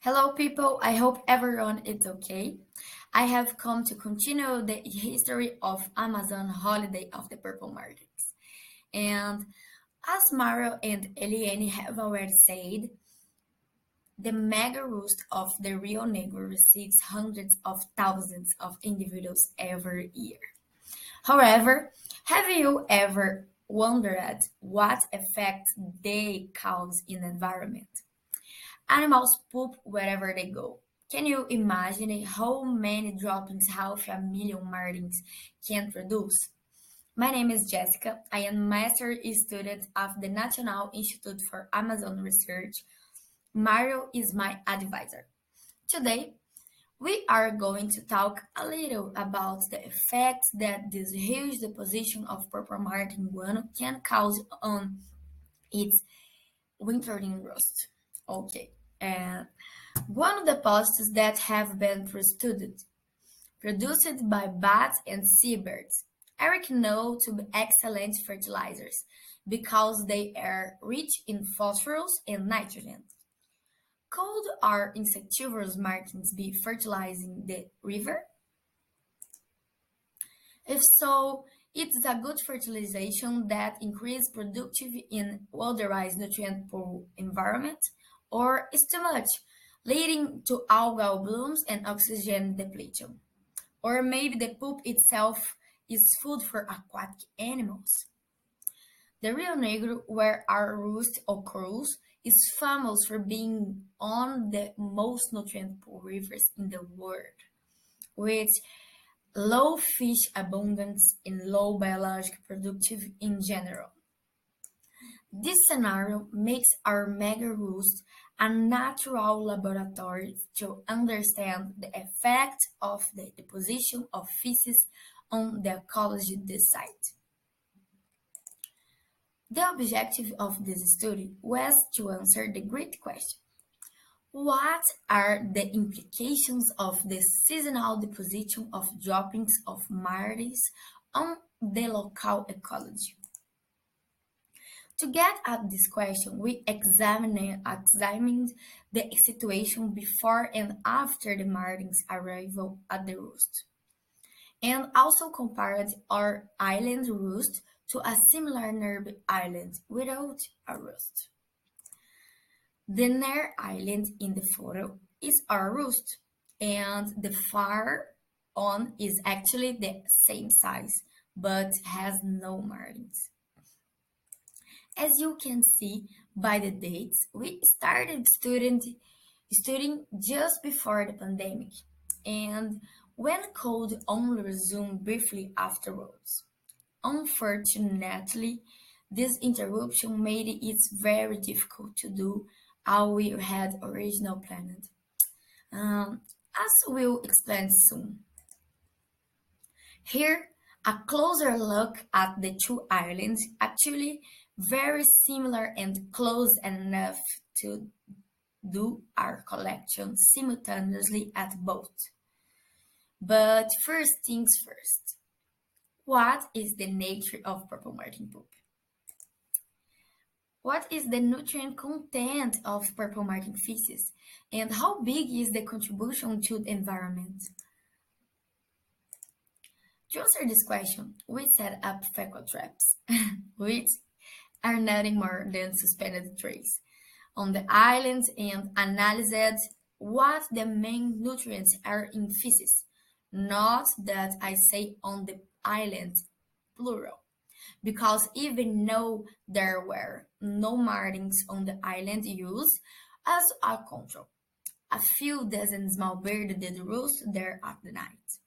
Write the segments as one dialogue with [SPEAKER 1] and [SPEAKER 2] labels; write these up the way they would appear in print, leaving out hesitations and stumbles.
[SPEAKER 1] Hello, people. I hope everyone is okay. I have come to continue the history of Amazon Holiday of the Purple Markets. And as Mario and Eliane have already said, the megaroost of the Rio Negro receives hundreds of thousands of individuals every year. However, have you ever wondered what effect they cause in the environment? Animals poop wherever they go. Can you imagine how many droppings half a million martins can produce? My name is Jessica. I am master student of the National Institute for Amazon Research. Mario is my advisor. Today, we are going to talk a little about the effects that this huge deposition of purple martin guano can cause on its wintering rust. Okay. And one of the deposits that have been studied, produced by bats and seabirds, are known to be excellent fertilizers because they are rich in phosphorus and nitrogen. Could our insectivorous martins be fertilizing the river? If so, it's a good fertilization that increases productivity in otherwise nutrient poor environment, or is too much, leading to algal blooms and oxygen depletion. Or maybe the poop itself is food for aquatic animals. The Rio Negro, where our roost occurs, is famous for being on the most nutrient poor rivers in the world, with low fish abundance and low biological productivity in general. This scenario makes our mega roost a natural laboratory to understand the effect of the deposition of feces on the ecology of the site. The objective of this study was to answer the great question: what are the implications of the seasonal deposition of droppings of martins on the local ecology? To get at this question, we examined the situation before and after the martin's arrival at the roost, and also compared our island roost to a similar nearby island without a roost. The near island in the photo is our roost, and the far on is actually the same size but has no martins. As you can see by the dates, we started studying just before the pandemic, and when could only resume briefly afterwards. Unfortunately, this interruption made it very difficult to do how we had originally planned. As we'll explain soon. Here, a closer look at the two islands, actually very similar and close enough to do our collection simultaneously at both. But first things first, what is the nature of purple martin poop? What is the nutrient content of purple martin feces? And how big is the contribution to the environment? To answer this question, we set up fecal traps, which are nothing more than suspended trays on the islands and analyzed what the main nutrients are in feces. Not that I say on the island, plural, because even though there were no martins on the island used as a control, a few dozen small birds did roost there at the night.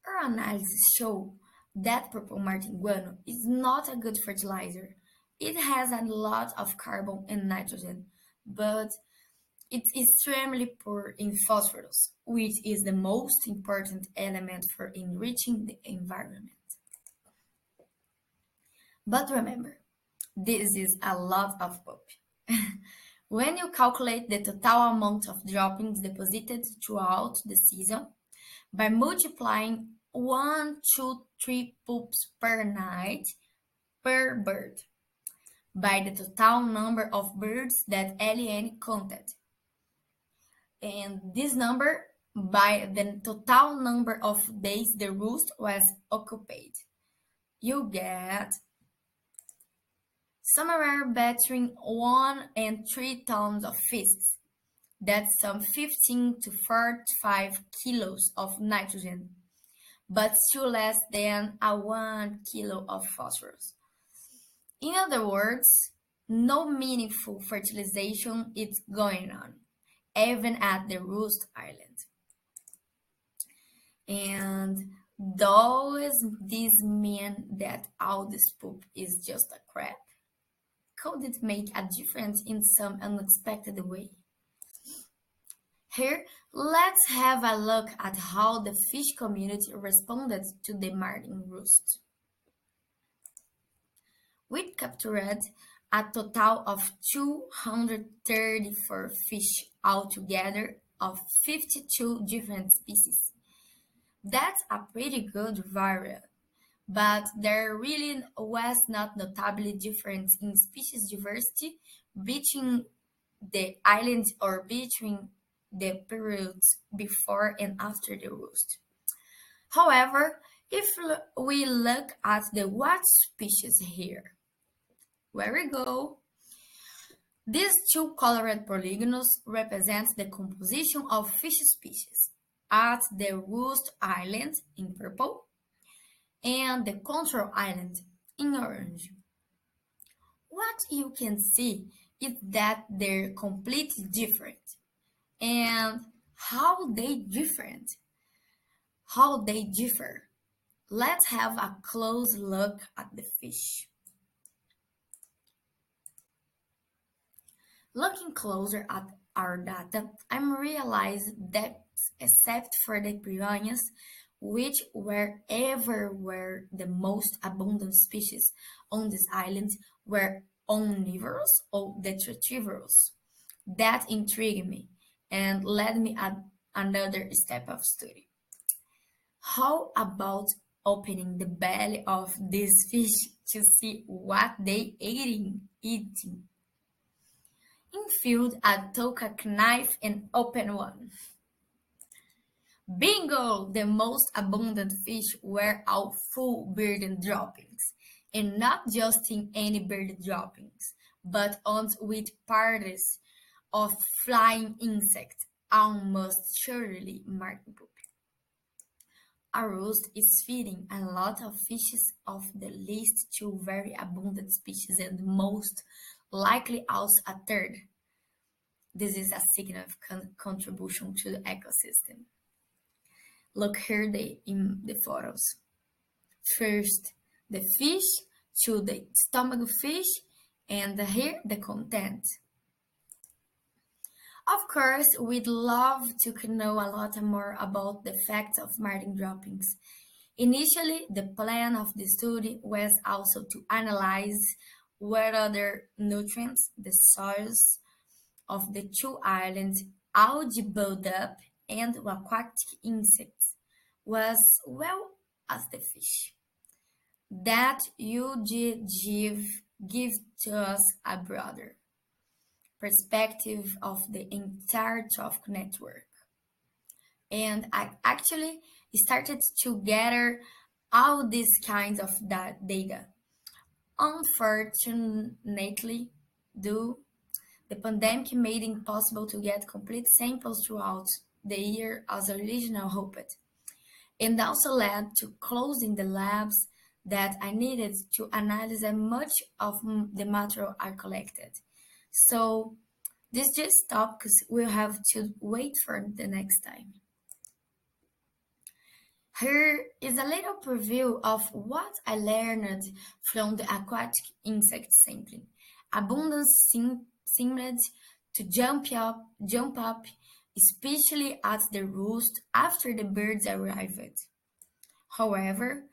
[SPEAKER 1] Our analysis show that purple martin guano is not a good fertilizer. It has a lot of carbon and nitrogen, but it's extremely poor in phosphorus, which is the most important element for enriching the environment. But remember, this is a lot of poop. When you calculate the total amount of droppings deposited throughout the season by multiplying 1, 2, 3 poops per night per bird, by the total number of birds that alien counted, and this number by the total number of days the roost was occupied. You get somewhere between 1 and 3 tons of feces. That's some 15 to 45 kilos of nitrogen, but still less than a 1 kilo of phosphorus. In other words, no meaningful fertilization is going on, even at the Roost Island. And does this mean that all this poop is just a crap? Could it make a difference in some unexpected way? Here, let's have a look at how the fish community responded to the Martin roost. We captured a total of 234 fish altogether of 52 different species. That's a pretty good variety, but there really was not notably difference in species diversity between the islands or between the periods before and after the roost. However, if we look at the what species here, where we go, these two colored polygons represent the composition of fish species at the Roost Island in purple and the Control Island in orange. What you can see is that they're completely different. And how they different? How they differ? Let's have a close look at the fish. Looking closer at our data, I'm realized that except for the piranhas, which were everywhere the most abundant species on this island were omnivorous or detritivores. That intrigued me and led me at another step of study. How about opening the belly of this fish to see what they eating? Infuse a tokak knife and open one. Bingo! The most abundant fish were all full bird droppings. And not just in any bird droppings, but on with parties of flying insects, almost surely marked poop. A roost is feeding a lot of fishes of the least two very abundant species and most likely also a third. This is a significant contribution to the ecosystem. Look here in the photos. First, the fish to the stomach fish, and here the content. Of course, we'd love to know a lot more about the effects of marine droppings. Initially, the plan of the study was also to analyze what other nutrients the soils of the two islands algae buildup and aquatic insects was well as the fish. That you did give to us a broader perspective of the entire trophic network. And I actually started to gather all these kinds of data. Unfortunately, due the pandemic made it impossible to get complete samples throughout the year as originally hoped, and also led to closing the labs that I needed to analyze much of the material I collected. So this just stopped because we'll have to wait for the next time. Here is a little preview of what I learned from the aquatic insect sampling. Abundance seemed to jump up, especially at the roost after the birds arrived. However,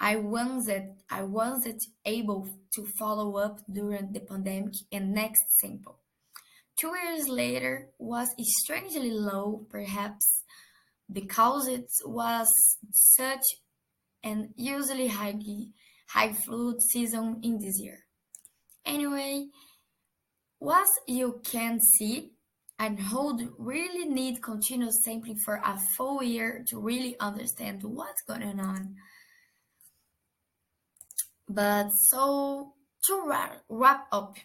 [SPEAKER 1] I wasn't able to follow up during the pandemic and next sample. 2 years later was strangely low, perhaps because it was such an usually high fluid season in this year. Anyway, what you can see and hold really need continuous sampling for a full year to really understand what's going on. But so to wrap up,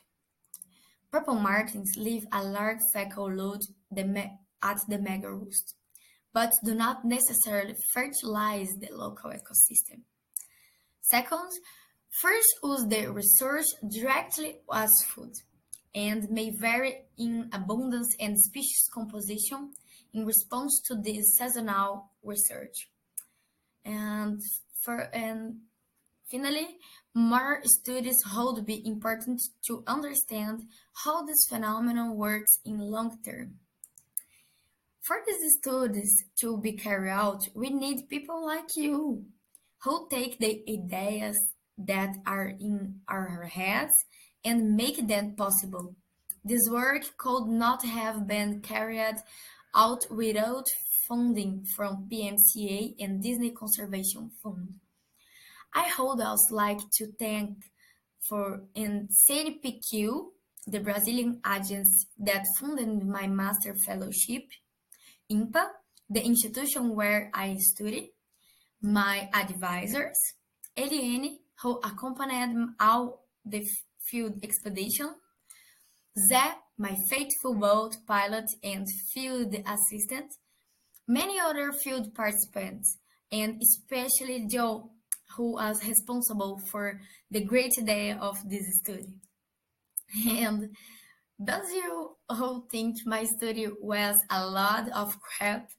[SPEAKER 1] purple martins leave a large fecal load at the megaroost, but do not necessarily fertilize the local ecosystem. Second, fish use the resource directly as food and may vary in abundance and species composition in response to this seasonal research. And and finally, more studies would be important to understand how this phenomenon works in long term. For these studies to be carried out, we need people like you who take the ideas that are in our heads and make them possible. This work could not have been carried out without funding from PMCA and Disney Conservation Fund. I would also like to thank for in CNPq, the Brazilian agency that funded my master fellowship, IMPA, the institution where I studied, my advisors, Eliane, who accompanied all the field expedition, Zé, my faithful boat pilot and field assistant, many other field participants, and especially Joe, who was responsible for the great day of this study. And does you all think my study was a lot of crap?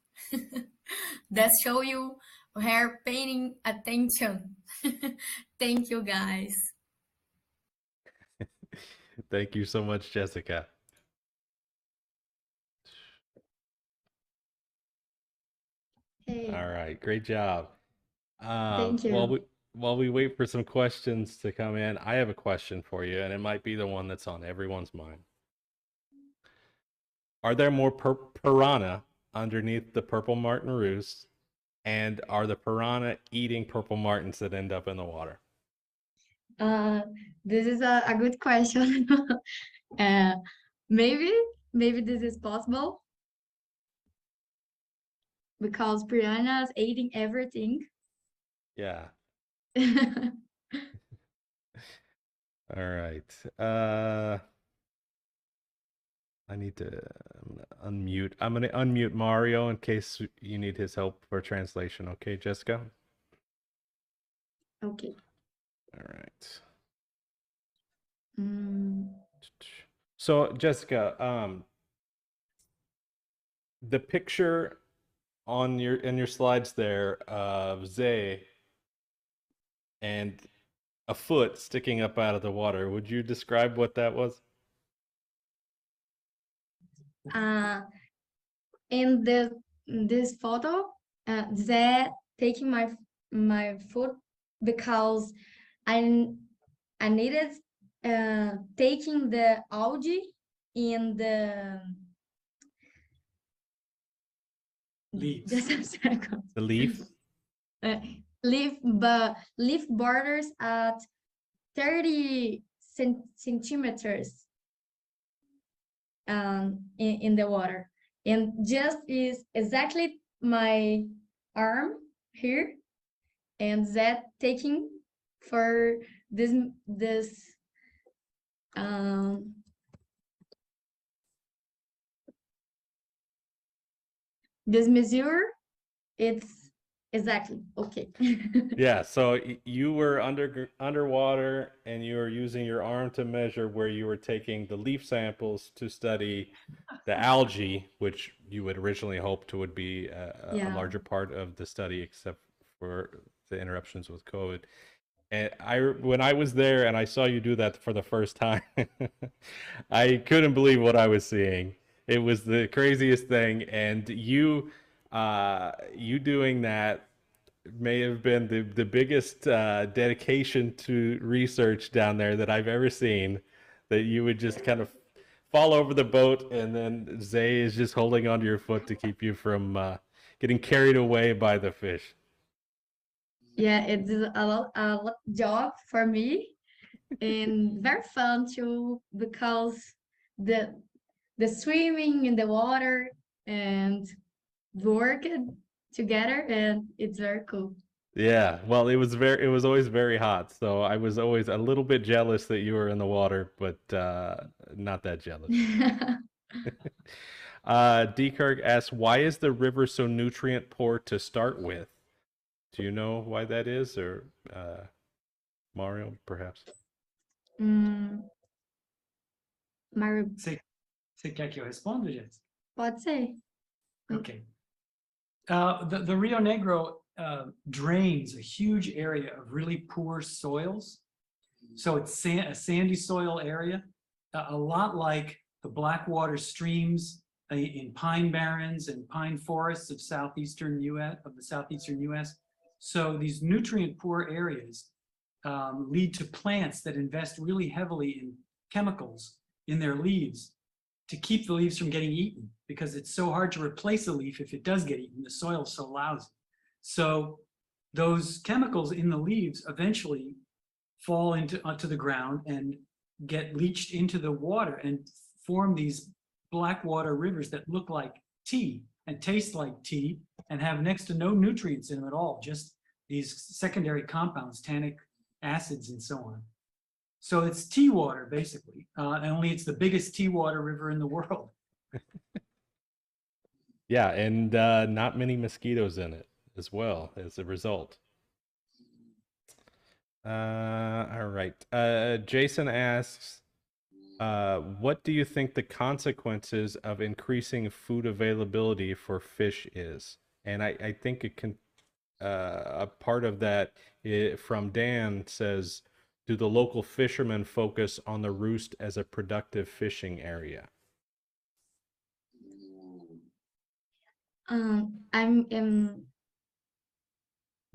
[SPEAKER 1] That show you her paying attention. Thank you guys.
[SPEAKER 2] Thank you so much, Jessica. All
[SPEAKER 3] Hey,
[SPEAKER 2] right, great job.
[SPEAKER 3] thank
[SPEAKER 2] While
[SPEAKER 3] you.
[SPEAKER 2] we wait for some questions to come in, I have a question for you, and it might be the one that's on everyone's mind. Are there more piranha underneath the purple martin roost? And are the piranha eating purple martins that end up in the water?
[SPEAKER 3] Uh, this is a good question. Uh, maybe, maybe this is possible because piranhas eating everything.
[SPEAKER 2] Yeah. All right. I need to unmute. I'm gonna unmute Mario in case you need his help for translation. Okay, Jessica?
[SPEAKER 3] Okay.
[SPEAKER 2] All right.
[SPEAKER 3] Mm,
[SPEAKER 2] So, Jessica, the picture on your slides there of Zay and a foot sticking up out of the water. Would you describe what that was?
[SPEAKER 3] uh, in this photo, that taking my foot because I I needed taking the algae in the just a second.
[SPEAKER 2] The leaf?
[SPEAKER 3] Uh, leaf borders at 30 centimeters in the water, and just is exactly my arm here, and that taking for this um, this measure. It's exactly okay.
[SPEAKER 2] Yeah, so you were underwater and you were using your arm to measure where you were taking the leaf samples to study the algae, which you would originally hoped would be a
[SPEAKER 3] Yeah.
[SPEAKER 2] larger part of the study, except for the interruptions with COVID. And when I was there and I saw you do that for the first time, I couldn't believe what I was seeing. It was the craziest thing, and you doing that may have been the biggest dedication to research down there that I've ever seen. That you would just kind of fall over the boat, and then Zay is just holding onto your foot to keep you from getting carried away by the fish.
[SPEAKER 3] Yeah, it's a lot job for me, and very fun too because the the swimming in the water and working together, and it's very cool.
[SPEAKER 2] Yeah, well, it was always very hot, so I was always a little bit jealous that you were in the water, but not that jealous. D. Kirk asks, why is the river so nutrient poor to start with? Do you know why that is, or Mario, perhaps?
[SPEAKER 3] Hum, Mario,
[SPEAKER 4] Você, você quer que eu responda, Jéssica?
[SPEAKER 3] pode ser.
[SPEAKER 4] Okay. The Rio Negro drains a huge area of really poor soils. So it's a sandy soil area, a lot like the Blackwater streams in pine barrens and pine forests of southeastern US, of the southeastern US. So these nutrient poor areas lead to plants that invest really heavily in chemicals in their leaves to keep the leaves from getting eaten, because it's so hard to replace a leaf if it does get eaten. The soil is so lousy. So those chemicals in the leaves eventually fall onto the ground and get leached into the water and form these blackwater rivers that look like tea and taste like tea and have next to no nutrients in them at all, just these secondary compounds, tannic acids and so on. So it's tea water, basically, only it's the biggest tea water river in the world.
[SPEAKER 2] Yeah, and not many mosquitoes in it as well as a result. All right. Jason asks, what do you think the consequences of increasing food availability for fish is? And I think it can, a part of that from Dan says, do the local fishermen focus on the roost as a productive fishing area?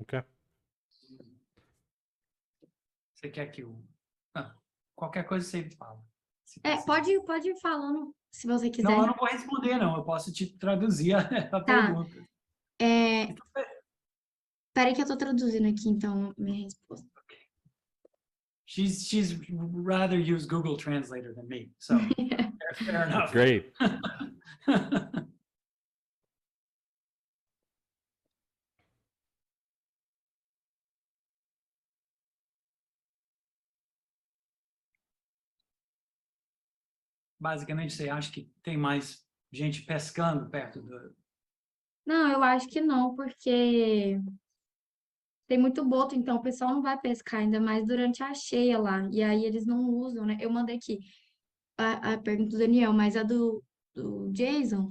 [SPEAKER 2] Okay.
[SPEAKER 4] Você quer que eu... qualquer coisa você fala.
[SPEAKER 3] Pode ir falando, se você quiser.
[SPEAKER 4] Não, eu não vou responder, não. Eu posso te traduzir a pergunta.
[SPEAKER 3] Peraí que eu tô traduzindo aqui, então, minha resposta.
[SPEAKER 4] She's rather use Google Translator than me, so fair enough.
[SPEAKER 2] Great.
[SPEAKER 4] Basicamente, você acha que tem mais gente pescando perto do...
[SPEAKER 3] Não, eu acho que não, porque tem muito boto, então o pessoal não vai pescar, ainda mais durante a cheia lá. E aí eles não usam, né? Eu mandei aqui a pergunta do Daniel, mas a do Jason,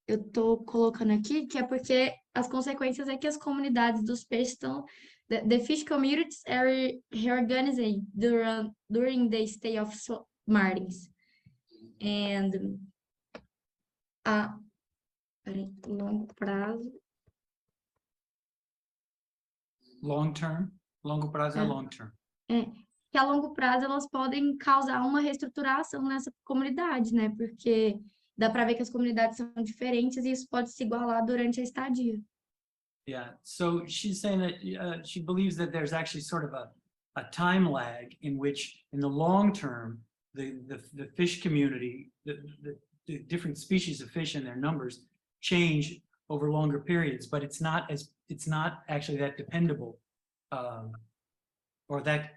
[SPEAKER 3] eu tô colocando aqui, que é porque as consequências é que as comunidades dos peixes estão. The fish communities are reorganizing during the stay of marlins. And peraí, longo prazo.
[SPEAKER 4] Long term? Longo prazo é long term.
[SPEAKER 3] Que a longo prazo elas podem causar uma reestruturação nessa comunidade, né? Porque dá para ver que as comunidades são diferentes e isso pode se igualar durante a estadia.
[SPEAKER 4] Yeah, so she's saying that she believes that there's actually sort of a time lag in which, in the long term, the fish community, the different species of fish and their numbers change over longer periods, but it's not actually that dependable, or that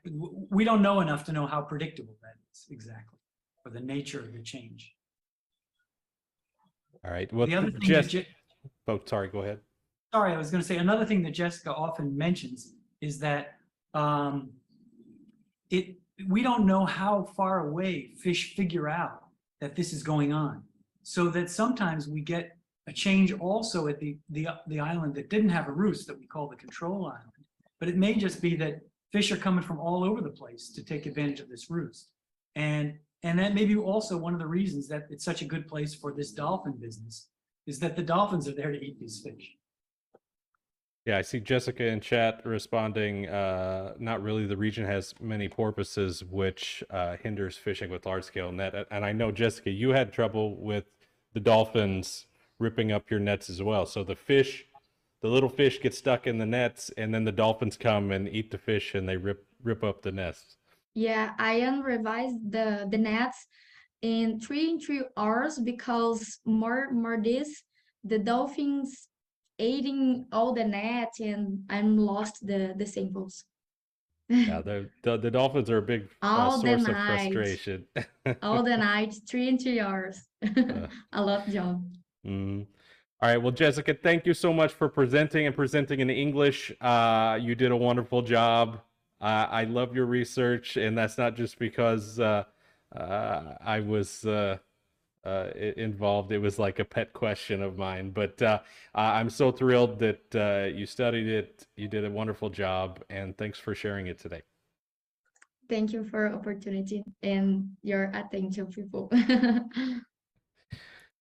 [SPEAKER 4] we don't know enough to know how predictable that is exactly, or the nature of the change.
[SPEAKER 2] All right. Well,
[SPEAKER 4] the other thing
[SPEAKER 2] sorry, go ahead.
[SPEAKER 4] Sorry, I was going to say another thing that Jessica often mentions is that we don't know how far away fish figure out that this is going on, so that sometimes we get a change also at the island that didn't have a roost that we call the control island, but it may just be that fish are coming from all over the place to take advantage of this roost, and that may be also one of the reasons that it's such a good place for this dolphin business, is that the dolphins are there to eat these fish.
[SPEAKER 2] Yeah, I see Jessica in chat responding, not really, the region has many porpoises, which hinders fishing with large-scale net. And I know, Jessica, you had trouble with the dolphins ripping up your nets as well. So the little fish get stuck in the nets, and then the dolphins come and eat the fish, and they rip up the nests.
[SPEAKER 3] Yeah, I unrevised the nets in 3 hours because more this the dolphins eating all the net and I'm lost the samples.
[SPEAKER 2] Yeah, the Dolphins are a big
[SPEAKER 3] All the
[SPEAKER 2] source of
[SPEAKER 3] night,
[SPEAKER 2] frustration.
[SPEAKER 3] all the night, 3 hours.
[SPEAKER 2] Uh,
[SPEAKER 3] A lot job.
[SPEAKER 2] mm. All right, well, Jessica, thank you so much for presenting in English. You did a wonderful job. I love your research, and that's not just because I was involved. It was like a pet question of mine. But I'm so thrilled that you studied it. You did a wonderful job, and thanks for sharing it today.
[SPEAKER 3] Thank you for opportunity and your attention, people.